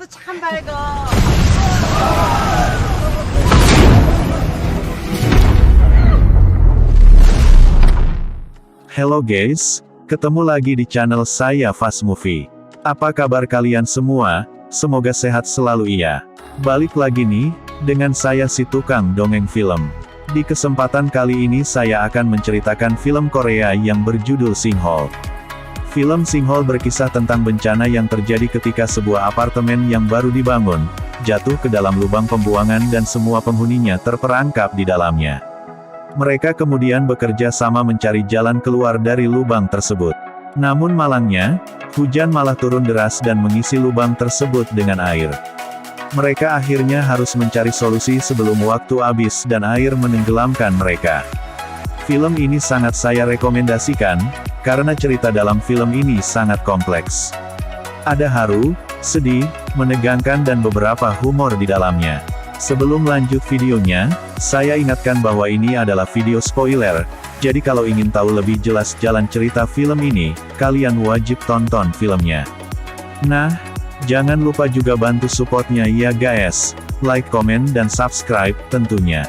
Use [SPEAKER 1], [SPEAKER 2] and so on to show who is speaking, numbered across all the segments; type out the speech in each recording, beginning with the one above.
[SPEAKER 1] 인상도 참 밝아.
[SPEAKER 2] Hello guys, ketemu lagi di channel saya Fast Movie. Apa kabar kalian semua? Semoga sehat selalu ya. Balik lagi nih, dengan saya si tukang dongeng film. Di kesempatan kali ini saya akan menceritakan film Korea yang berjudul Sinkhole. Film Sinkhole berkisah tentang bencana yang terjadi ketika sebuah apartemen yang baru dibangun, jatuh ke dalam lubang pembuangan dan semua penghuninya terperangkap di dalamnya. Mereka kemudian bekerja sama mencari jalan keluar dari lubang tersebut. Namun malangnya, hujan malah turun deras dan mengisi lubang tersebut dengan air. Mereka akhirnya harus mencari solusi sebelum waktu habis dan air menenggelamkan mereka. Film ini sangat saya rekomendasikan, karena cerita dalam film ini sangat kompleks. Ada haru, sedih, menegangkan dan beberapa humor di dalamnya. Sebelum lanjut videonya, saya ingatkan bahwa ini adalah video spoiler, jadi kalau ingin tahu lebih jelas jalan cerita film ini, kalian wajib tonton filmnya. Nah, jangan lupa juga bantu supportnya ya guys, like, komen, dan subscribe tentunya.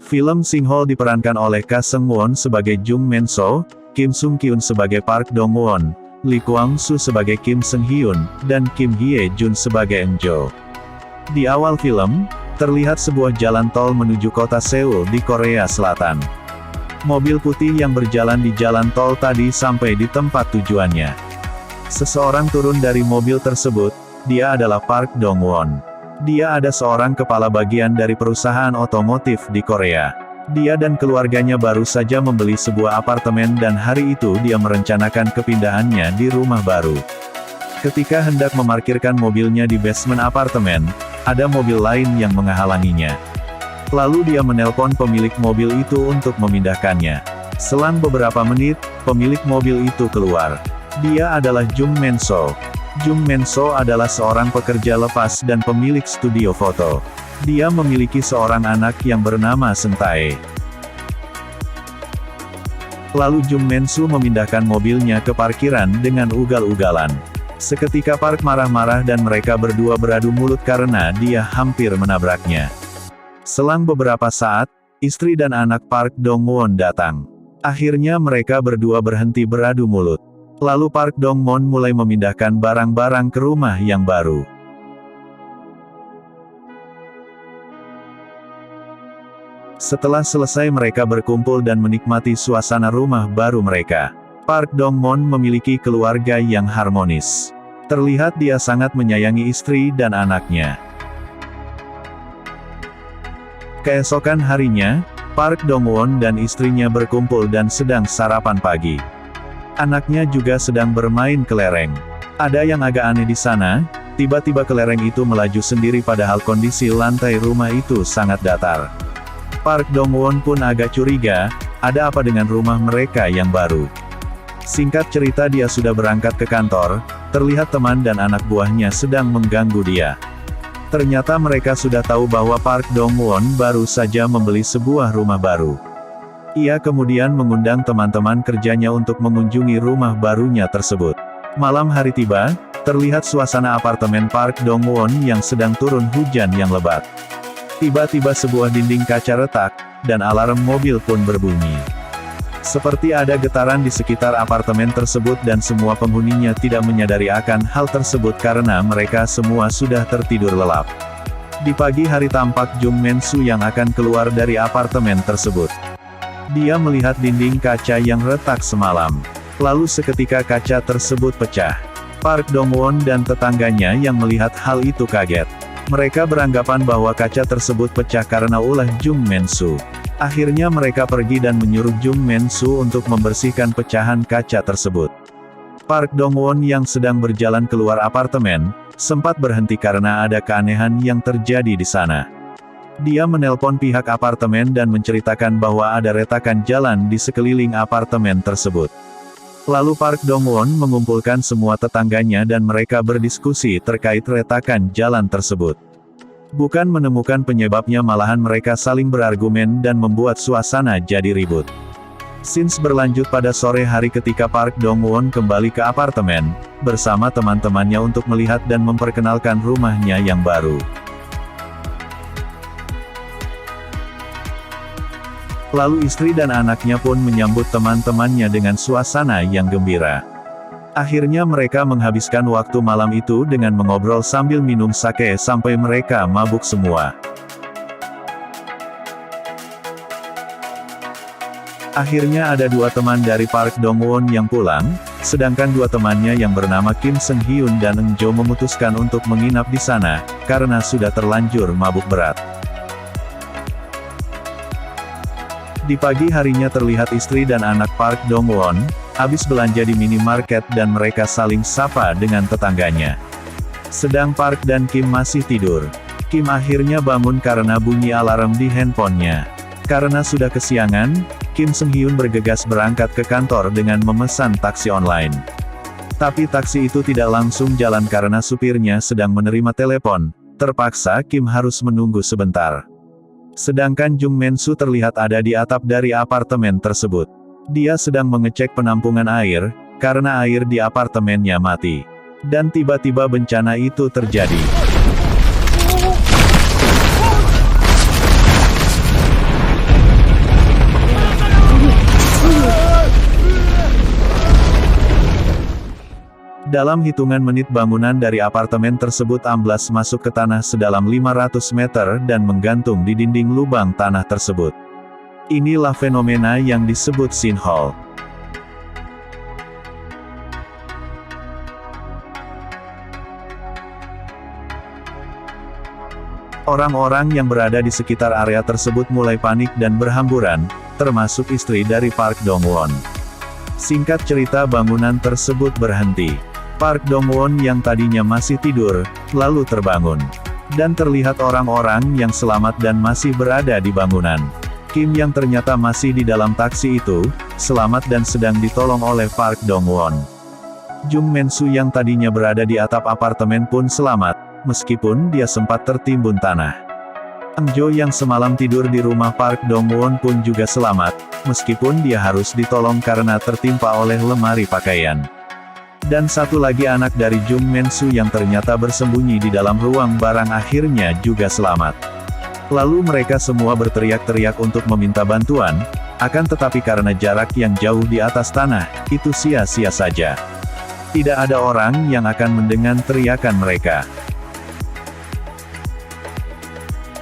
[SPEAKER 2] Film Sinkhole diperankan oleh Ka Seung-won sebagai Jung Men-soo, Kim Sung-kyun sebagai Park Dong-won, Lee Kwang-soo sebagai Kim Seung-hyun, dan Kim Hye-jun sebagai Eun-jo. Di awal film, terlihat sebuah jalan tol menuju kota Seoul di Korea Selatan. Mobil putih yang berjalan di jalan tol tadi sampai di tempat tujuannya. Seseorang turun dari mobil tersebut, dia adalah Park Dong-won. Dia ada seorang kepala bagian dari perusahaan otomotif di Korea. Dia dan keluarganya baru saja membeli sebuah apartemen dan hari itu dia merencanakan kepindahannya di rumah baru. Ketika hendak memarkirkan mobilnya di basement apartemen, ada mobil lain yang menghalanginya. Lalu dia menelpon pemilik mobil itu untuk memindahkannya. Selang beberapa menit, pemilik mobil itu keluar. Dia adalah Jung Men-soo. Jung Men-soo adalah seorang pekerja lepas dan pemilik studio foto. Dia memiliki seorang anak yang bernama Seung Tae. Lalu Jung Men-soo memindahkan mobilnya ke parkiran dengan ugal-ugalan. Seketika Park marah-marah dan mereka berdua beradu mulut karena dia hampir menabraknya. Selang beberapa saat, istri dan anak Park Dong-won datang. Akhirnya mereka berdua berhenti beradu mulut. Lalu Park Dong-won mulai memindahkan barang-barang ke rumah yang baru. Setelah selesai mereka berkumpul dan menikmati suasana rumah baru mereka. Park Dong-won memiliki keluarga yang harmonis. Terlihat dia sangat menyayangi istri dan anaknya. Keesokan harinya, Park Dong-won dan istrinya berkumpul dan sedang sarapan pagi. Anaknya juga sedang bermain kelereng. Ada yang agak aneh di sana, tiba-tiba kelereng itu melaju sendiri padahal kondisi lantai rumah itu sangat datar. Park Dong-won pun agak curiga, ada apa dengan rumah mereka yang baru. Singkat cerita dia sudah berangkat ke kantor, terlihat teman dan anak buahnya sedang mengganggu dia. Ternyata mereka sudah tahu bahwa Park Dong-won baru saja membeli sebuah rumah baru. Ia kemudian mengundang teman-teman kerjanya untuk mengunjungi rumah barunya tersebut. Malam hari tiba, terlihat suasana apartemen Park Dong-won yang sedang turun hujan yang lebat. Tiba-tiba sebuah dinding kaca retak, dan alarm mobil pun berbunyi. Seperti ada getaran di sekitar apartemen tersebut dan semua penghuninya tidak menyadari akan hal tersebut karena mereka semua sudah tertidur lelap. Di pagi hari tampak Jung Men-soo yang akan keluar dari apartemen tersebut. Dia melihat dinding kaca yang retak semalam. Lalu seketika kaca tersebut pecah. Park Dong-won dan tetangganya yang melihat hal itu kaget. Mereka beranggapan bahwa kaca tersebut pecah karena ulah Jung Men-soo. Akhirnya mereka pergi dan menyuruh Jung Men-soo untuk membersihkan pecahan kaca tersebut. Park Dong-won yang sedang berjalan keluar apartemen, sempat berhenti karena ada keanehan yang terjadi di sana. Dia menelpon pihak apartemen dan menceritakan bahwa ada retakan jalan di sekeliling apartemen tersebut. Lalu Park Dong-won mengumpulkan semua tetangganya dan mereka berdiskusi terkait retakan jalan tersebut. Bukan menemukan penyebabnya, malahan mereka saling berargumen dan membuat suasana jadi ribut. Scenes berlanjut pada sore hari ketika Park Dong-won kembali ke apartemen, bersama teman-temannya untuk melihat dan memperkenalkan rumahnya yang baru. Lalu istri dan anaknya pun menyambut teman-temannya dengan suasana yang gembira. Akhirnya mereka menghabiskan waktu malam itu dengan mengobrol sambil minum sake sampai mereka mabuk semua. Akhirnya ada dua teman dari Park Dong-won yang pulang, sedangkan dua temannya yang bernama Kim Seung-hyun dan Eun Jo memutuskan untuk menginap di sana, karena sudah terlanjur mabuk berat. Di pagi harinya terlihat istri dan anak Park Dong-won, habis belanja di minimarket dan mereka saling sapa dengan tetangganya. Sedang Park dan Kim masih tidur. Kim akhirnya bangun karena bunyi alarm di handphonenya. Karena sudah kesiangan, Kim Seung-hyun bergegas berangkat ke kantor dengan memesan taksi online. Tapi taksi itu tidak langsung jalan karena supirnya sedang menerima telepon. Terpaksa Kim harus menunggu sebentar. Sedangkan Jung Men-su terlihat ada di atap dari apartemen tersebut. Dia sedang mengecek penampungan air, karena air di apartemennya mati. Dan tiba-tiba bencana itu terjadi. Dalam hitungan menit bangunan dari apartemen tersebut amblas masuk ke tanah sedalam 500 meter dan menggantung di dinding lubang tanah tersebut. Inilah fenomena yang disebut sinkhole. Orang-orang yang berada di sekitar area tersebut mulai panik dan berhamburan, termasuk istri dari Park Dong-won. Singkat cerita, bangunan tersebut berhenti. Park Dong-won yang tadinya masih tidur, lalu terbangun. Dan terlihat orang-orang yang selamat dan masih berada di bangunan. Kim yang ternyata masih di dalam taksi itu, selamat dan sedang ditolong oleh Park Dong-won. Jung Men-su yang tadinya berada di atap apartemen pun selamat, meskipun dia sempat tertimbun tanah. Eun Jo yang semalam tidur di rumah Park Dong-won pun juga selamat, meskipun dia harus ditolong karena tertimpa oleh lemari pakaian. Dan satu lagi anak dari Jung Men-su yang ternyata bersembunyi di dalam ruang barang akhirnya juga selamat. Lalu mereka semua berteriak-teriak untuk meminta bantuan, akan tetapi karena jarak yang jauh di atas tanah, itu sia-sia saja. Tidak ada orang yang akan mendengar teriakan mereka.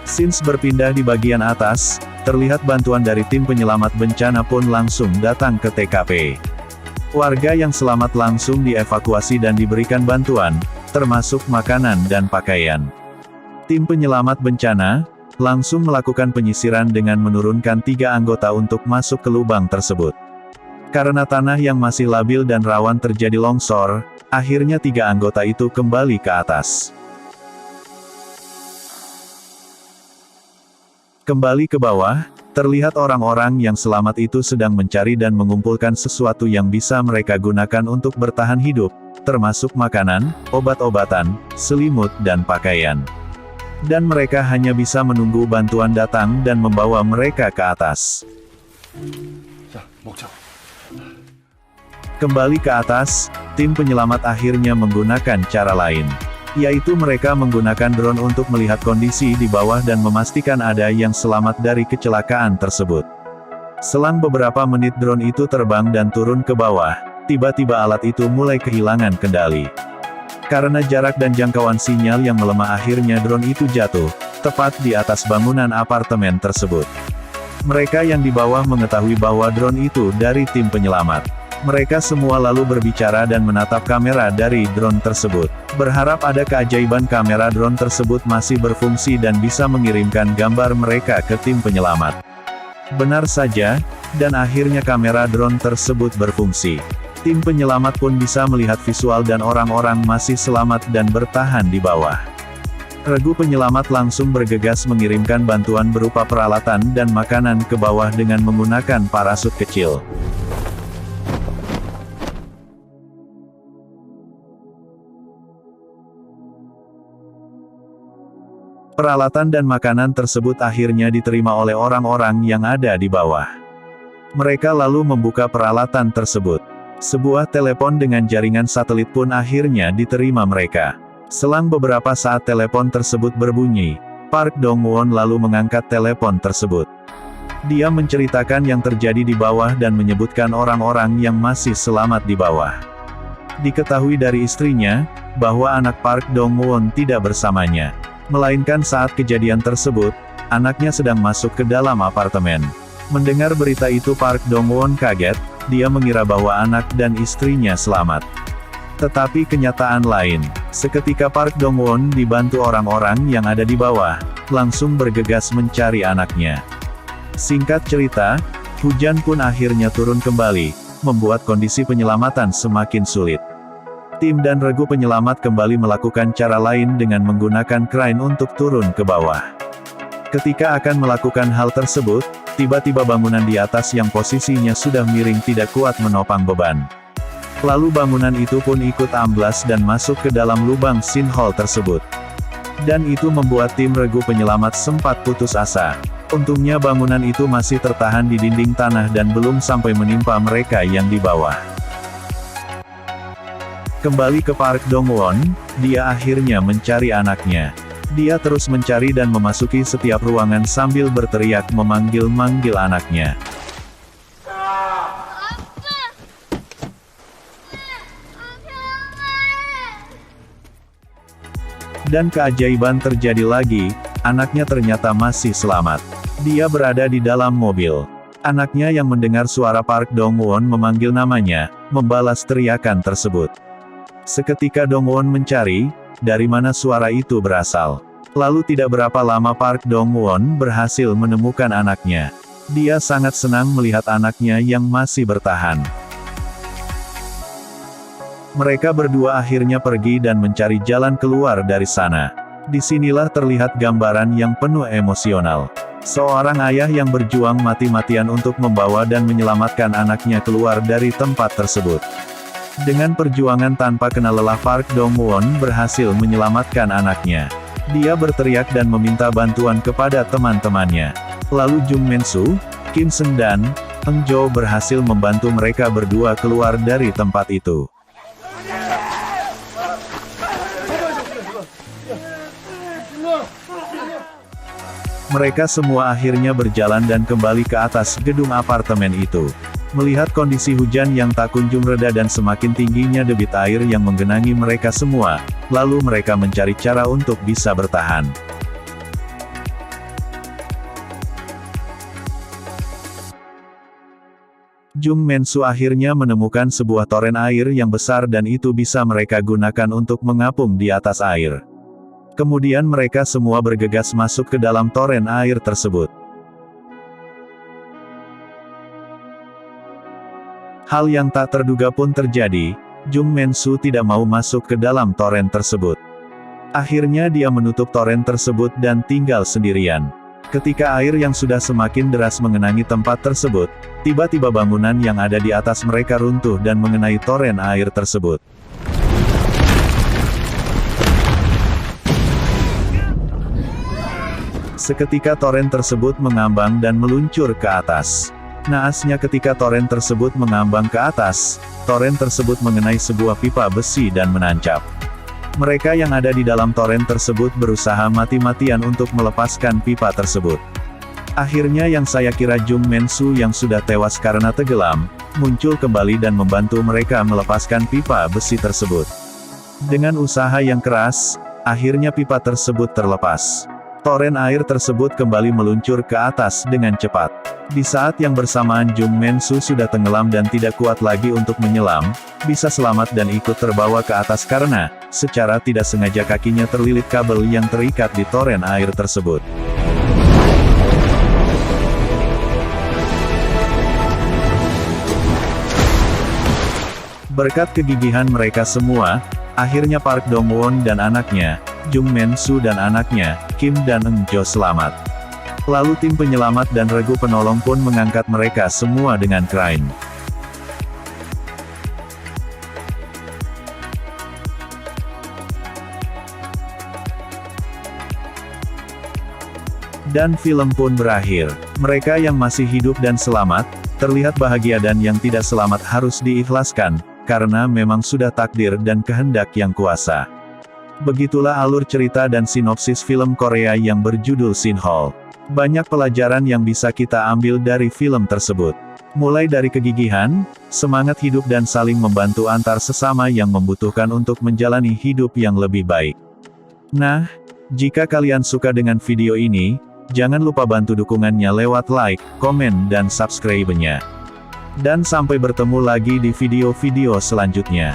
[SPEAKER 2] Scenes berpindah di bagian atas, terlihat bantuan dari tim penyelamat bencana pun langsung datang ke TKP. Warga yang selamat langsung dievakuasi dan diberikan bantuan, termasuk makanan dan pakaian. Tim penyelamat bencana langsung melakukan penyisiran dengan menurunkan 3 anggota untuk masuk ke lubang tersebut. Karena tanah yang masih labil dan rawan terjadi longsor, akhirnya 3 anggota itu kembali ke atas. Kembali ke bawah, terlihat orang-orang yang selamat itu sedang mencari dan mengumpulkan sesuatu yang bisa mereka gunakan untuk bertahan hidup, termasuk makanan, obat-obatan, selimut dan pakaian. Dan mereka hanya bisa menunggu bantuan datang dan membawa mereka ke atas. Kembali ke atas, tim penyelamat akhirnya menggunakan cara lain. Yaitu mereka menggunakan drone untuk melihat kondisi di bawah dan memastikan ada yang selamat dari kecelakaan tersebut. Selang beberapa menit drone itu terbang dan turun ke bawah, tiba-tiba alat itu mulai kehilangan kendali. Karena jarak dan jangkauan sinyal yang melemah akhirnya drone itu jatuh, tepat di atas bangunan apartemen tersebut. Mereka yang di bawah mengetahui bahwa drone itu dari tim penyelamat. Mereka semua lalu berbicara dan menatap kamera dari drone tersebut. Berharap ada keajaiban kamera drone tersebut masih berfungsi dan bisa mengirimkan gambar mereka ke tim penyelamat. Benar saja, dan akhirnya kamera drone tersebut berfungsi. Tim penyelamat pun bisa melihat visual dan orang-orang masih selamat dan bertahan di bawah. Regu penyelamat langsung bergegas mengirimkan bantuan berupa peralatan dan makanan ke bawah dengan menggunakan parasut kecil. Peralatan dan makanan tersebut akhirnya diterima oleh orang-orang yang ada di bawah. Mereka lalu membuka peralatan tersebut. Sebuah telepon dengan jaringan satelit pun akhirnya diterima mereka. Selang beberapa saat telepon tersebut berbunyi, Park Dong-won lalu mengangkat telepon tersebut. Dia menceritakan yang terjadi di bawah dan menyebutkan orang-orang yang masih selamat di bawah. Diketahui dari istrinya, bahwa anak Park Dong-won tidak bersamanya. Melainkan saat kejadian tersebut, anaknya sedang masuk ke dalam apartemen. Mendengar berita itu Park Dong-won kaget, dia mengira bahwa anak dan istrinya selamat. Tetapi kenyataan lain, seketika Park Dong-won dibantu orang-orang yang ada di bawah, langsung bergegas mencari anaknya. Singkat cerita, hujan pun akhirnya turun kembali, membuat kondisi penyelamatan semakin sulit. Tim dan regu penyelamat kembali melakukan cara lain dengan menggunakan krain untuk turun ke bawah. Ketika akan melakukan hal tersebut, tiba-tiba bangunan di atas yang posisinya sudah miring tidak kuat menopang beban. Lalu bangunan itu pun ikut amblas dan masuk ke dalam lubang sinkhole tersebut. Dan itu membuat tim regu penyelamat sempat putus asa. Untungnya bangunan itu masih tertahan di dinding tanah dan belum sampai menimpa mereka yang di bawah. Kembali ke Park Dong-won, dia akhirnya mencari anaknya. Dia terus mencari dan memasuki setiap ruangan sambil berteriak memanggil-manggil anaknya. Dan keajaiban terjadi lagi, anaknya ternyata masih selamat. Dia berada di dalam mobil. Anaknya yang mendengar suara Park Dong-won memanggil namanya, membalas teriakan tersebut. Seketika Dong-won mencari, dari mana suara itu berasal. Lalu tidak berapa lama Park Dong-won berhasil menemukan anaknya. Dia sangat senang melihat anaknya yang masih bertahan. Mereka berdua akhirnya pergi dan mencari jalan keluar dari sana. Disinilah terlihat gambaran yang penuh emosional. Seorang ayah yang berjuang mati-matian untuk membawa dan menyelamatkan anaknya keluar dari tempat tersebut. Dengan perjuangan tanpa kenal lelah Park Dong-won berhasil menyelamatkan anaknya. Dia berteriak dan meminta bantuan kepada teman-temannya. Lalu Jung Men-soo, Kim Seung dan Eun Jo berhasil membantu mereka berdua keluar dari tempat itu. Mereka semua akhirnya berjalan dan kembali ke atas gedung apartemen itu. Melihat kondisi hujan yang tak kunjung reda dan semakin tingginya debit air yang menggenangi mereka semua, lalu mereka mencari cara untuk bisa bertahan. Jung Men-soo akhirnya menemukan sebuah toren air yang besar dan itu bisa mereka gunakan untuk mengapung di atas air. Kemudian mereka semua bergegas masuk ke dalam toren air tersebut. Hal yang tak terduga pun terjadi, Jung Men-soo tidak mau masuk ke dalam toren tersebut. Akhirnya dia menutup toren tersebut dan tinggal sendirian. Ketika air yang sudah semakin deras mengenangi tempat tersebut, tiba-tiba bangunan yang ada di atas mereka runtuh dan mengenai toren air tersebut. Seketika toren tersebut mengambang dan meluncur ke atas. Naasnya ketika toren tersebut mengambang ke atas, toren tersebut mengenai sebuah pipa besi dan menancap. Mereka yang ada di dalam toren tersebut berusaha mati-matian untuk melepaskan pipa tersebut. Akhirnya yang saya kira Jung Men-soo yang sudah tewas karena tenggelam, muncul kembali dan membantu mereka melepaskan pipa besi tersebut. Dengan usaha yang keras, akhirnya pipa tersebut terlepas. Toren air tersebut kembali meluncur ke atas dengan cepat. Di saat yang bersamaan Jung Men-soo sudah tenggelam dan tidak kuat lagi untuk menyelam, bisa selamat dan ikut terbawa ke atas karena, secara tidak sengaja kakinya terlilit kabel yang terikat di toren air tersebut. Berkat kegigihan mereka semua, akhirnya Park Dong-won dan anaknya, Jung Men-soo dan anaknya, Kim dan Eun Jo selamat. Lalu tim penyelamat dan regu penolong pun mengangkat mereka semua dengan krain. Dan film pun berakhir. Mereka yang masih hidup dan selamat, terlihat bahagia dan yang tidak selamat harus diikhlaskan, karena memang sudah takdir dan kehendak yang kuasa. Begitulah alur cerita dan sinopsis film Korea yang berjudul Sinhole. Banyak pelajaran yang bisa kita ambil dari film tersebut. Mulai dari kegigihan, semangat hidup dan saling membantu antar sesama yang membutuhkan untuk menjalani hidup yang lebih baik. Nah, jika kalian suka dengan video ini, jangan lupa bantu dukungannya lewat like, komen dan subscribe-nya. Dan sampai bertemu lagi di video-video selanjutnya.